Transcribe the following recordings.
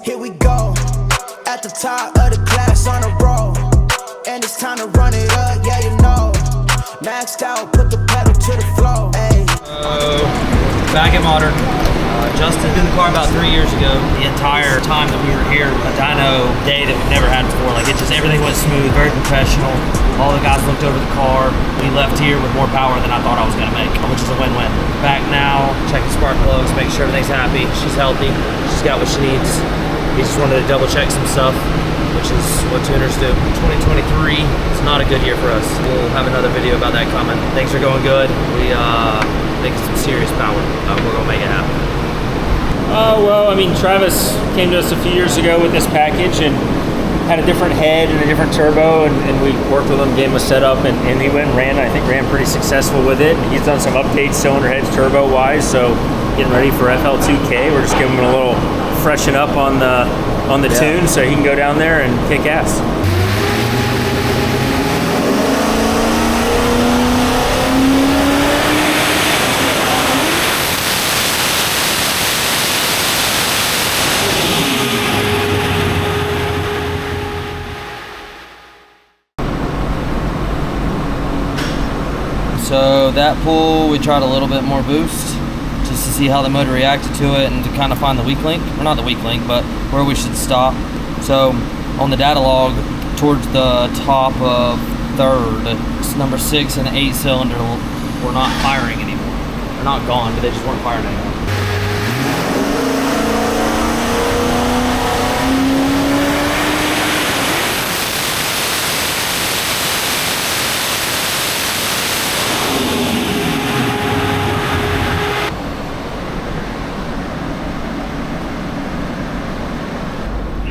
Here we go, at the top of the class on a roll, and it's time to run it up, yeah you know. Maxed out, put the pedal to the floor, ayy. Back at Modern. Justin did the car about 3 years ago. The entire time that we were here, a dyno day that we've never had before. Like, it just, everything went smooth, very professional. All the guys looked over the car. We left here with more power than I thought I was gonna make, which is a win-win. Back now, check the spark plugs, make sure everything's happy. She's healthy, she's got what she needs. He just wanted to double check some stuff, which is what tuners do. 2023 is not a good year for us. We'll have another video about that coming. Things are going good. We making some serious power. We're gonna make it happen. Well, I mean, Travis came to us a few years ago with this package and had a different head and a different turbo, and we worked with him, gave him a setup, and he went and ran. I think ran pretty successful with it. He's done some updates cylinder heads turbo wise, so getting ready for FL2K. We're just giving him a little freshen up on the tune so he can go down there and kick ass. So that pull, we tried a little bit more boost just to see how the motor reacted to it and to kind of find the weak link, or not the weak link, but where we should stop. So on the data log, towards the top of third, number 6 and 8 cylinder were not firing anymore. They're not gone, but they just weren't firing anymore.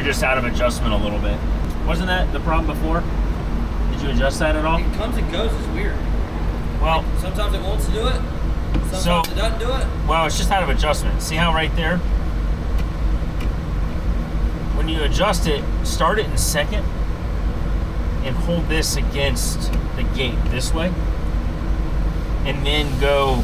Just out of adjustment a little bit. Wasn't that the problem before? Did you adjust that at all? It comes and goes, it's weird. Well, sometimes it wants to do it, sometimes it doesn't do it. Well, it's just out of adjustment. See how right there? When you adjust it, start it in second and hold this against the gate this way. And then go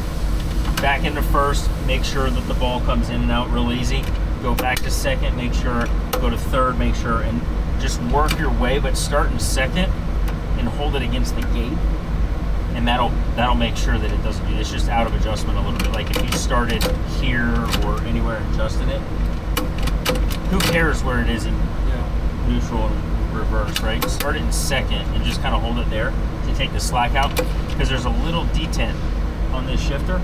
back into first, make sure that the ball comes in and out real easy. Go back to second, make sure, go to third, make sure, and just work your way, but start in second and hold it against the gate, and that'll make sure that it doesn't do this. It's just out of adjustment a little bit. Like if you started here or anywhere adjusting it, who cares where it is in neutral and reverse, right? Start it in second and just kind of hold it there to take the slack out, because there's a little detent on this shifter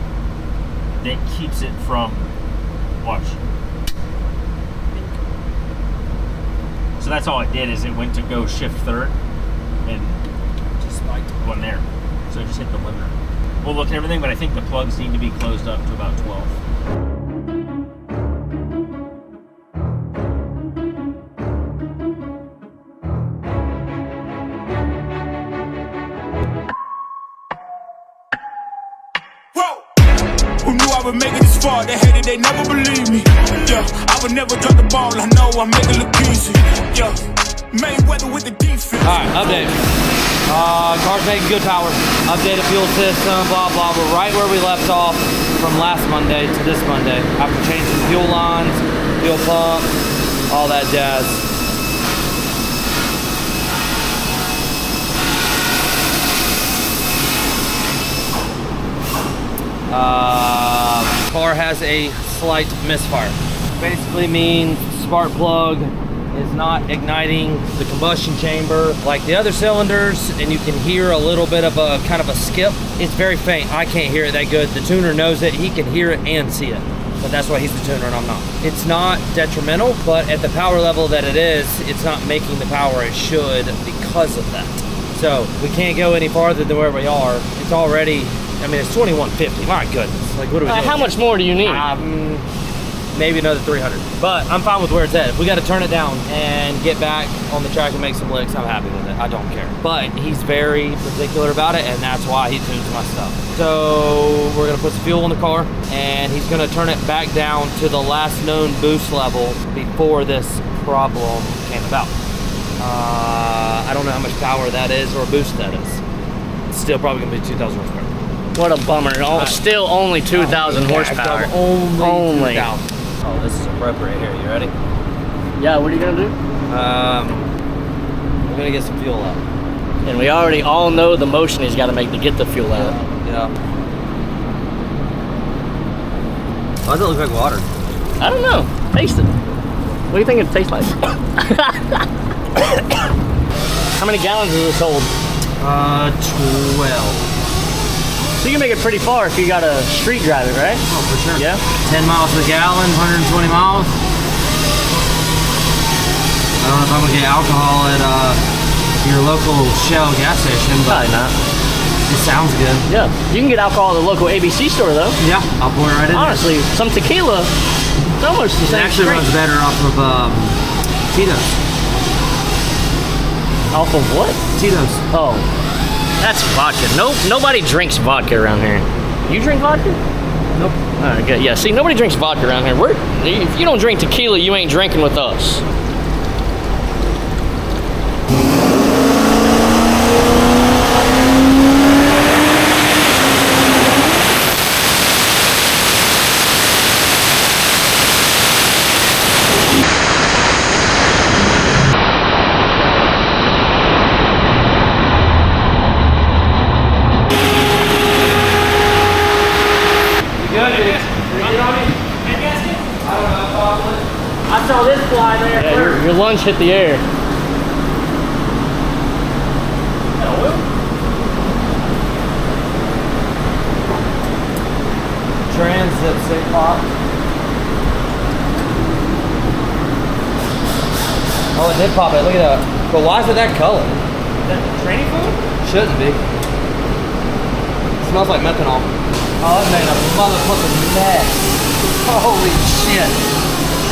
that keeps it from, watch. So that's all it did, is it went to go shift third and just spiked one there. So it just hit the limiter. We'll look at everything, but I think the plugs need to be closed up to about 12. Who knew I would make it this far? They hated, they never believed me. Yeah, I would never drop the ball. I know I make it look easy. Yeah, Mayweather with the defense. All right, update. Car's making good power. Updated fuel system, blah, blah. We're right where we left off from last Monday to this Monday. After changing fuel lines, fuel pump, all that jazz. Car has a slight misfire. Basically means spark plug is not igniting the combustion chamber like the other cylinders, and you can hear a little bit of a kind of a skip. It's very faint. I can't hear it that good. The tuner knows it. He can hear it and see it, but that's why he's the tuner and I'm not. It's not detrimental, but at the power level that it is, it's not making the power it should because of that. So we can't go any farther than where we are. It's already, I mean, it's 2150. My goodness. Like, what are we doing? How much more do you need? Maybe another 300. But I'm fine with where it's at. If we got to turn it down and get back on the track and make some licks, I'm happy with it. I don't care. But he's very particular about it, and that's why he tunes my stuff. So we're gonna put some fuel in the car, and he's gonna turn it back down to the last known boost level before this problem came about. I don't know how much power that is or boost that is. It's still probably gonna be 2,000 horsepower. What a bummer. Still only 2,000 horsepower. Only. 2,000. Oh, this is appropriate here. You ready? Yeah, what are you gonna do? We're gonna get some fuel out. And we already all know the motion he's got to make to get the fuel out. Yeah. Why does it look like water? I don't know. Taste it. What do you think it tastes like? How many gallons does this hold? 12. So you can make it pretty far if you got a street drive it, right? Oh, for sure. Yeah. 10 miles per gallon, 120 miles. I don't know if I'm gonna get alcohol at your local Shell gas station, but Probably not. it sounds good. Yeah. You can get alcohol at the local ABC store though. Yeah, I'll pour it right in. Honestly, some tequila, it's almost the It same actually strength. runs better off of Tito's. Off of what? Tito's. Oh. That's vodka. Nobody drinks vodka around here. You drink vodka? Nope. All right, good. Yeah, see, nobody drinks vodka around here. If you don't drink tequila, you ain't drinking with us. I saw this fly there. Yeah, your lunch hit the air. Transit stick pop. Oh, it did pop it. Look at that. But why is it that color? That training food? Shouldn't be. It smells like methanol. Oh, it made a motherfucking mess. Holy shit.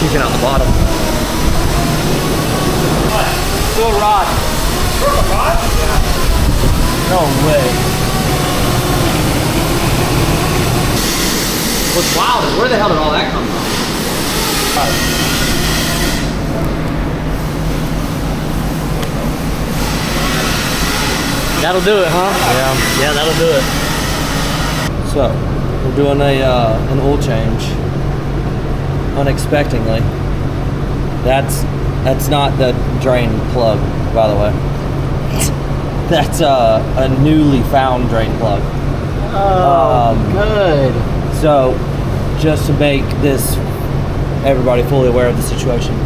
Peeking out the bottom. What? Still rod. Rod? Yeah. No way. What's wild is where the hell did all that come from? That'll do it, huh? Yeah. Yeah, that'll do it. So, we're doing an oil change unexpectedly. That's not the drain plug, by the way. That's a newly found drain plug. Oh, good. So, just to make everybody fully aware of the situation,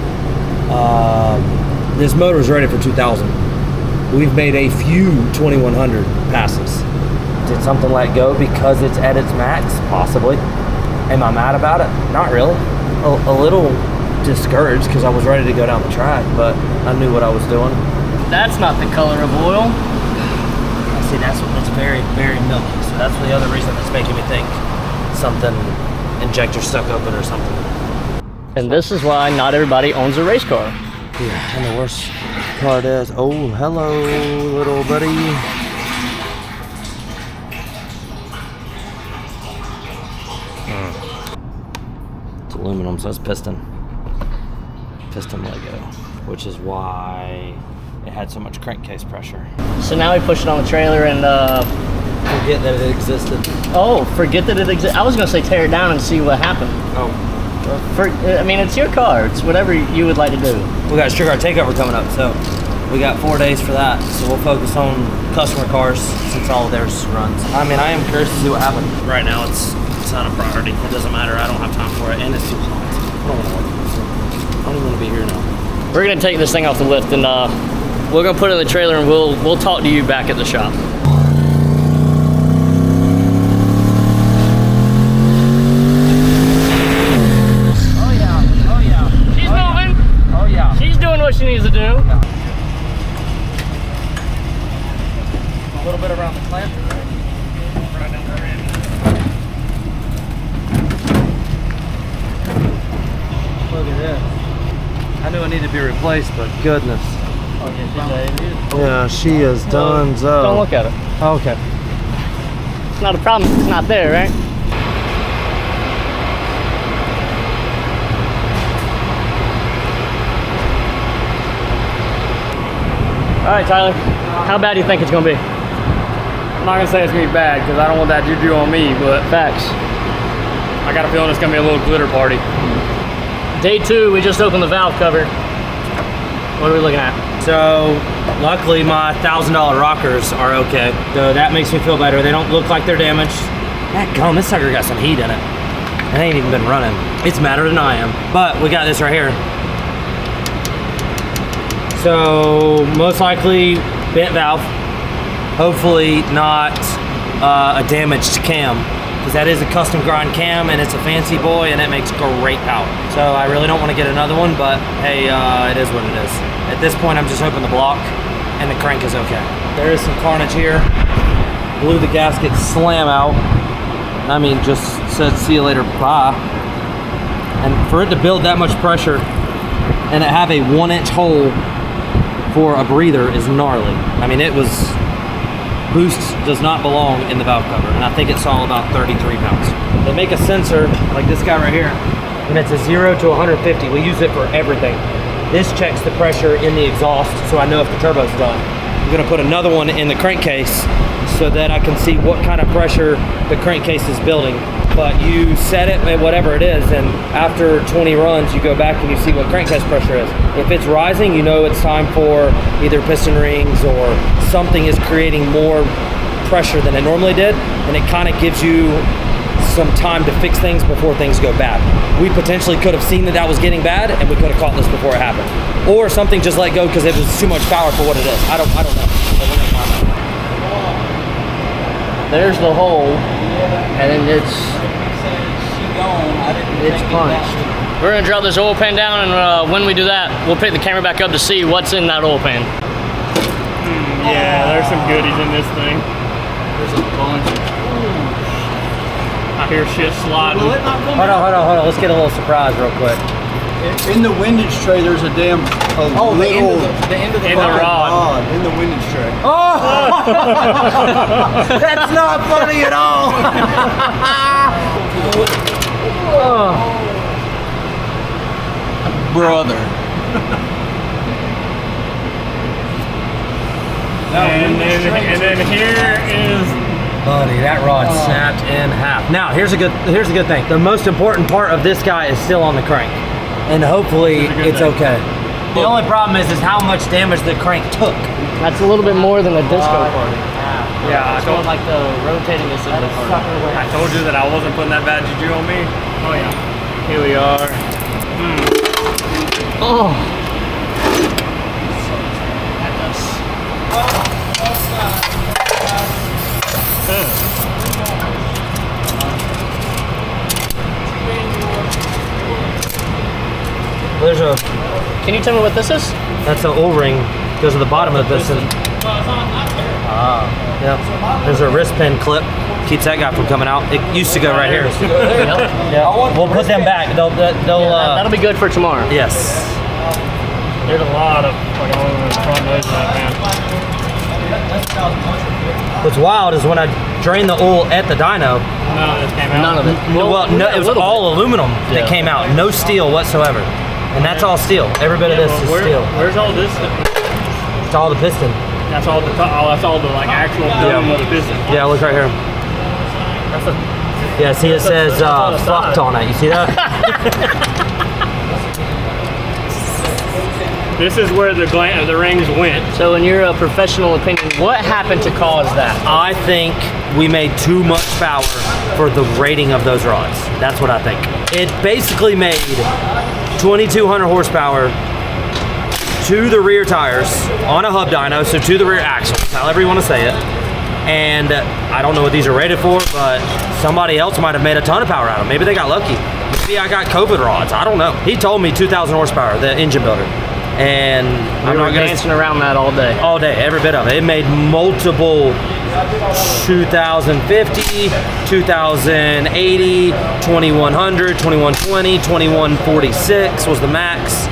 this motor is rated for 2,000. We've made a few 2100 passes. Did something let go because it's at its max? Possibly. Am I mad about it? Not really. A little discouraged because I was ready to go down the track, but I knew what I was doing. That's not the color of oil. See, that's very, very milky. So that's the other reason that's making me think something injector stuck open or something. And this is why not everybody owns a race car. Yeah, and the worst part is, oh, hello, little buddy. It's aluminum, so it's piston Lego, which is why it had so much crankcase pressure. So now we push it on the trailer and Forget that it existed. forget that it exists. I was gonna say tear it down and see what happened. Oh. I mean, it's your car. It's whatever you would like to do. We got a Street Car Takeover coming up, so we got 4 days for that. So we'll focus on customer cars since all of theirs runs. I mean, I am curious to see what happens. Right now, it's not a priority. It doesn't matter. I don't have time for it, and it's too hot. I don't want to work. I don't even want to be here now. We're gonna take this thing off the lift and we're gonna put it in the trailer and we'll talk to you back at the shop. Oh yeah. She's moving. Oh yeah. She's doing what she needs to do. A little bit around the clamp. Right down there. Look at this. I knew it needed to be replaced, but goodness. Yeah, she is done. So. Don't look at it. Okay. It's not a problem if it's not there, right? All right, Tyler. How bad do you think it's gonna be? I'm not gonna say it's gonna be bad because I don't want that juju on me, but Facts. I got a feeling it's gonna be a little glitter party. Day 2, we just opened the valve cover. What are we looking at? So, luckily my $1,000 rockers are okay. So that makes me feel better. They don't look like they're damaged. That gum, this sucker got some heat in it. It ain't even been running. It's madder than I am. But we got this right here. So, most likely bent valve. Hopefully not a damaged cam. Because that is a custom grind cam and it's a fancy boy and it makes great power. So I really don't want to get another one, but hey, it is what it is. At this point, I'm just hoping the block and the crank is okay. There is some carnage here. Blew the gasket slam out. I mean, just said, see you later, bye. And for it to build that much pressure and to have a 1-inch hole for a breather is gnarly. I mean, it was, boost does not belong in the valve cover, and I think it's all about 33 pounds. They make a sensor, like this guy right here, and it's a 0 to 150. We use it for everything. This checks the pressure in the exhaust, so I know if the turbo's done. I'm gonna put another one in the crankcase so that I can see what kind of pressure the crankcase is building. But you set it at whatever it is, and after 20 runs, you go back and you see what crankcase pressure is. If it's rising, you know it's time for either piston rings or something is creating more pressure than it normally did, and it kind of gives you some time to fix things before things go bad. We potentially could have seen that that was getting bad, and we could have caught this before it happened. Or something just let go because it was too much power for what it is. I don't know. There's the hole, and then it's punched. We're gonna drop this oil pan down, and when we do that, we'll pick the camera back up to see what's in that oil pan. Yeah, there's some goodies in this thing. There's a bunch. I hear shit sliding. Hold on. Let's get a little surprise real quick. In the windage tray, there's a damn the end of the rod. In the windage tray. Oh! That's not funny at all! Brother. And then here is. Buddy, that rod snapped in half. Now, here's a good thing. The most important part of this guy is still on the crank. And hopefully it's okay. The only problem is how much damage the crank took. That's a little bit more than a disco part. Yeah, I told like the rotating assembly part. I told you that I wasn't putting that bad juju on me. Oh yeah. Here we are. Oh. There's a. Can you tell me what this is? That's an O-ring. Goes to the bottom of the piston. Yeah. There's a wrist pin clip. Keeps that guy from coming out. It used to go right here. Yeah. We'll put them back. That'll be good for tomorrow. Yes. There's a lot of like all over the front nose of that, man. What's wild is when I drained the oil at the dyno. None of this came out. None of it. Well, no, it was all aluminum that came out. No steel whatsoever. And that's all steel. Every bit of this is steel. Where's all this? It's all the piston. That's all the like actual dome of the piston. Yeah, look right here. Yeah, see it says fucked on it. You see that? This is where the rings went. So in your professional opinion, what happened to cause that? I think we made too much power for the rating of those rods. That's what I think. It basically made 2,200 horsepower to the rear tires on a hub dyno, so to the rear axles, however you want to say it. And I don't know what these are rated for, but somebody else might have made a ton of power out of them. Maybe they got lucky. Maybe I got COVID rods. I don't know. He told me 2,000 horsepower, the engine builder. And I'm not dancing around that all day. All day, every bit of it. It made multiple 2,050, 2,080, 2,100, 2,120, 2,146 was the max.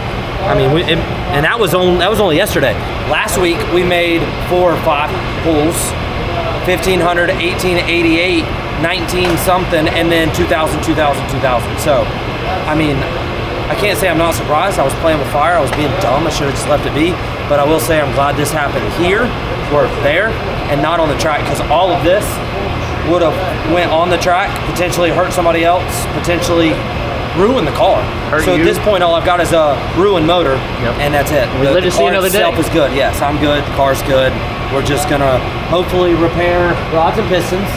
I mean, and that was only yesterday. Last week we made 4 or 5 pulls, 1,500, 1,888, 19 something, and then 2,000, 2,000, 2,000. So, I mean, I can't say I'm not surprised. I was playing with fire. I was being dumb. I should have just left it be. But I will say I'm glad this happened here or there and not on the track, because all of this would have went on the track, potentially hurt somebody else, potentially ruin the car. Hurt So at you? this point, all I've got is a ruined motor, and that's it. We live to see car another day. itself is good. Yes, I'm good. The car's good. We're just gonna hopefully repair rods and pistons,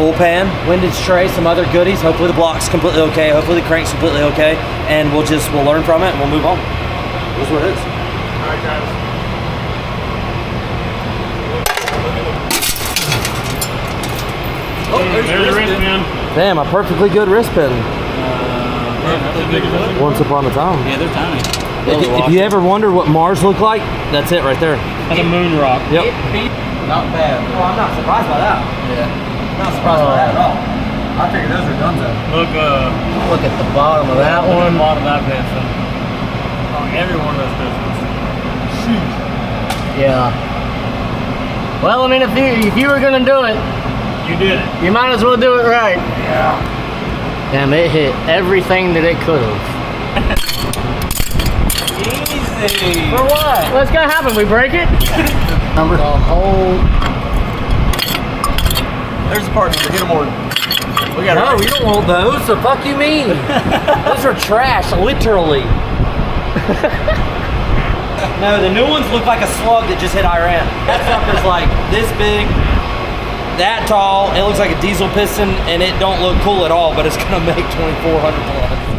oil pan, windage tray, some other goodies. Hopefully the block's completely okay. Hopefully the crank's completely okay, and we'll learn from it and we'll move on. That's what it is. All right, guys. Oh, There's the wrist pin. Damn, a perfectly good wrist pin. That's as big as this. Once upon a time. Yeah, they're tiny. If you ever wonder what Mars looked like, that's it right there. That's a moon rock. Yep. Not bad. Oh, I'm not surprised by that. Yeah. Not surprised by that at all. I figured those were done though. Look Look at the bottom of that at one. the bottom of that piston. On every one of those pistons. Yeah. Well, I mean, if you were gonna do it, You did it. you might as well do it right. Yeah. Damn, it hit everything that it could have. Easy. For what? What's gonna happen? We break it? Number. The whole. There's the part number. Hit them more. We got No, you don't want those. The fuck you mean? Those are trash, literally. No, the new ones look like a slug that just hit Iran. That sucker's like this big, that tall. It looks like a diesel piston, and it don't look cool at all. But it's gonna make 2,400 plus.